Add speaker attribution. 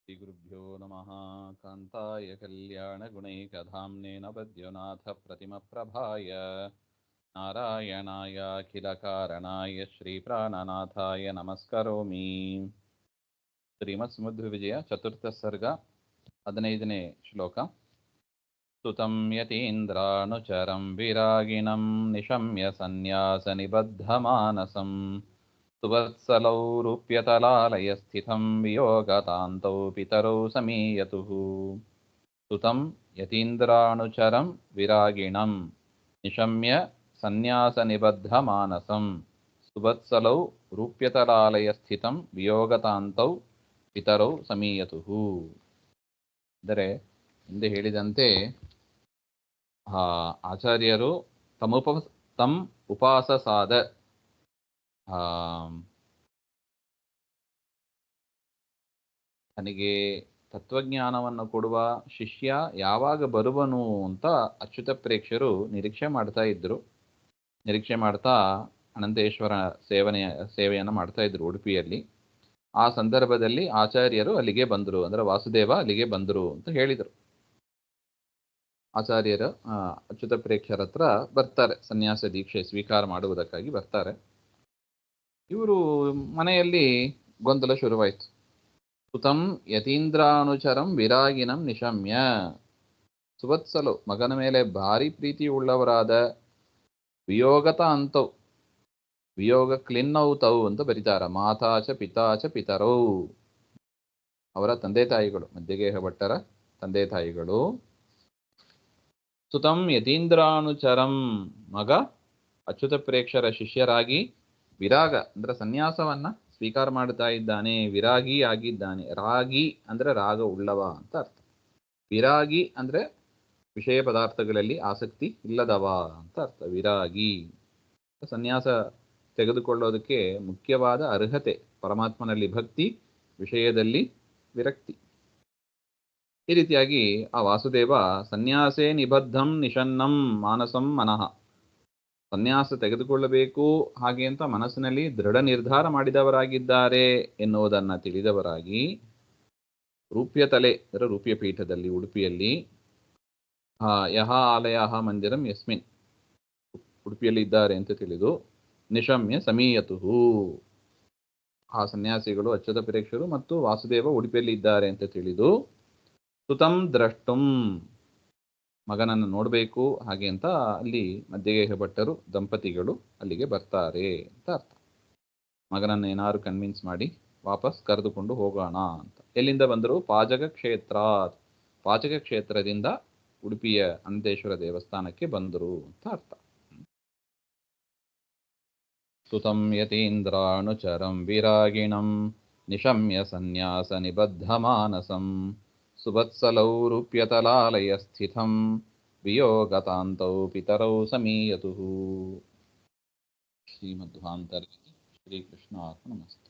Speaker 1: श्रीगुरुभ्यो नमः। कान्ताय कल्याणगुणैकधाम्ने नवद्योनाथप्रतिमप्रभाय नारायणायाखिलकारणाय श्रीप्राणनाथाय नमस्करोमि। श्रीमत्समुद्रविजय चतुर्थसर्ग 15ನೇ ಶ್ಲೋಕ. स्तुतं यतीन्द्रानुचरं विरागिणं निशम्य सन्न्यासनिबद्धमानसं सुवत्सलौ रूप्यतलालयस्थितं वियोगतान्तौ पितरौ समीयतुः. स्तुतं यतीन्द्रानुचरं विरागिणं निशम्य सन्न्यासनिबद्धमानसं सुवत्सलौ ರೂಪ್ಯತಲಾಲಯಸ್ಥಿತಂ ವಿಯೋಗತಾಂತೌ ಪಿತರೌ ಸಮೀಯತುಃ. ಅಂದರೆ ಹಿಂದೆ ಹೇಳಿದಂತೆ ಆಚಾರ್ಯರು ತಮ್ ಉಪಾಸಸಾದ ತನಗೆ ತತ್ವಜ್ಞಾನವನ್ನು ಕೊಡುವ ಶಿಷ್ಯ ಯಾವಾಗ ಬರುವನು ಅಂತ ಅಚ್ಯುತ ಪ್ರೇಕ್ಷರು ನಿರೀಕ್ಷೆ ಮಾಡ್ತಾ ಇದ್ರು. ನಿರೀಕ್ಷೆ ಮಾಡ್ತಾ ಅನಂತೇಶ್ವರ ಸೇವೆಯನ್ನು ಮಾಡ್ತಾ ಇದ್ರು ಉಡುಪಿಯಲ್ಲಿ. ಆ ಸಂದರ್ಭದಲ್ಲಿ ಆಚಾರ್ಯರು ಅಲ್ಲಿಗೆ ಬಂದರು, ಅಂದರೆ ವಾಸುದೇವ ಅಲ್ಲಿಗೆ ಬಂದರು ಅಂತ ಹೇಳಿದರು. ಆಚಾರ್ಯರು ಅಚ್ಯುತ ಪ್ರೇಕ್ಷರ ಹತ್ರ ಬರ್ತಾರೆ, ಸನ್ಯಾಸ ದೀಕ್ಷೆ ಸ್ವೀಕಾರ ಮಾಡುವುದಕ್ಕಾಗಿ ಬರ್ತಾರೆ. ಇವರು ಮನೆಯಲ್ಲಿ ಗೊಂದಲ ಶುರುವಾಯಿತು. ಸುತಂ ಯತೀಂದ್ರಾನುಚರಂ ವಿರಾಗಿನಂ ನಿಶಮ್ಯ. ಸುವತ್ಸಲು ಮಗನ ಮೇಲೆ ಭಾರಿ ಪ್ರೀತಿ ಉಳ್ಳವರಾದ ವಿಯೋಗತ ಅಂತೌ, ವಿಯೋಗ ಕ್ಲಿನ್ನೌತೌ ಅಂತ ಬರೀತಾರ. ಮಾತಾಚ ಪಿತಾಚ ಪಿತರೌ, ಅವರ ತಂದೆ ತಾಯಿಗಳು, ಮಧ್ಯಗೇಹ ಭಟ್ಟರ ತಂದೆ ತಾಯಿಗಳು. ಸುತಂ ಯತೀಂದ್ರಾನುಚರಂ, ಮಗ ಅಚ್ಯುತ ಪ್ರೇಕ್ಷರ ಶಿಷ್ಯರಾಗಿ ವಿರಾಗ ಅಂದ್ರೆ ಸನ್ಯಾಸವನ್ನ ಸ್ವೀಕಾರ ಮಾಡ್ತಾ ಇದ್ದಾನೆ, ವಿರಾಗಿ ಆಗಿದ್ದಾನೆ. ರಾಗಿ ಅಂದ್ರೆ ರಾಗ ಉಳ್ಳವ ಅಂತ ಅರ್ಥ. ವಿರಾಗಿ ಅಂದ್ರೆ ವಿಷಯ ಪದಾರ್ಥಗಳಲ್ಲಿ ಆಸಕ್ತಿ ಇಲ್ಲದವ ಅಂತ ಅರ್ಥ. ವಿರಾಗಿ ಸನ್ಯಾಸ ತೆಗೆದುಕೊಳ್ಳೋದಕ್ಕೆ ಮುಖ್ಯವಾದ ಅರ್ಹತೆ ಪರಮಾತ್ಮನಲ್ಲಿ ಭಕ್ತಿ, ವಿಷಯದಲ್ಲಿ ವಿರಕ್ತಿ. ಈ ರೀತಿಯಾಗಿ ಆ ವಾಸುದೇವ ಸನ್ಯಾಸೇ ನಿಬದ್ಧಂ ನಿಷನ್ನಂ ಮಾನಸಂ ಮನಃ, ಸನ್ಯಾಸ ತೆಗೆದುಕೊಳ್ಳಬೇಕು ಹಾಗೆ ಅಂತ ಮನಸ್ಸಿನಲ್ಲಿ ದೃಢ ನಿರ್ಧಾರ ಮಾಡಿದವರಾಗಿದ್ದಾರೆ ಎನ್ನುವುದನ್ನು ತಿಳಿದವರಾಗಿ ರೂಪ್ಯತಲೆ ಅಂದರೆ ರೂಪ್ಯ ಪೀಠದಲ್ಲಿ ಉಡುಪಿಯಲ್ಲಿ ಯಹ ಆಲಯ ಮಂದಿರಂ ಯಸ್ಮಿನ್, ಉಡುಪಿಯಲ್ಲಿ ಇದ್ದಾರೆ ಅಂತ ತಿಳಿದು ನಿಶಮ್ಯ ಸಮೀಯತುಹು, ಆ ಸನ್ಯಾಸಿಗಳು ಅಚ್ಯುತ ಪ್ರೇಕ್ಷರು ಮತ್ತು ವಾಸುದೇವ ಉಡುಪಿಯಲ್ಲಿ ಇದ್ದಾರೆ ಅಂತ ತಿಳಿದು ಸುತಂ ದ್ರಷ್ಟುಂ, ಮಗನನ್ನು ನೋಡಬೇಕು ಹಾಗೆ ಅಂತ ಅಲ್ಲಿ ಮಧ್ಯಗೇಹ ಭಟ್ಟರು ದಂಪತಿಗಳು ಅಲ್ಲಿಗೆ ಬರ್ತಾರೆ ಅಂತ ಅರ್ಥ. ಮಗನನ್ನು ಏನಾದ್ರು ಕನ್ವಿನ್ಸ್ ಮಾಡಿ ವಾಪಸ್ ಕರೆದುಕೊಂಡು ಹೋಗೋಣ ಅಂತ. ಎಲ್ಲಿಂದ ಬಂದರು? ಪಾಜಕ ಕ್ಷೇತ್ರದಿಂದ ಉಡುಪಿಯ ಅನಂತೇಶ್ವರ ದೇವಸ್ಥಾನಕ್ಕೆ ಬಂದರು ಅಂತ ಅರ್ಥ. ಸುತಂ ಯತೀಂದ್ರಾನುಚರಂ ವಿರಾಗಿಣಂ ನಿಶಮ್ಯ ಸನ್ಯಾಸ ನಿಬದ್ಧ ಮಾನಸಂ ಸುವತ್ಸಲೌ ರೂಪ್ಯತಲಾಲಯ ಸ್ಥಿತಂ ವಿಯೋಗತಾಂತೌ ಪಿತರೌ ಸಮೀಯತುಃ. ಶ್ರೀಮಧ್ವಾಂತರ್ಗತ ಶ್ರೀಕೃಷ್ಣಾರ್ಪಣಮಸ್ತು.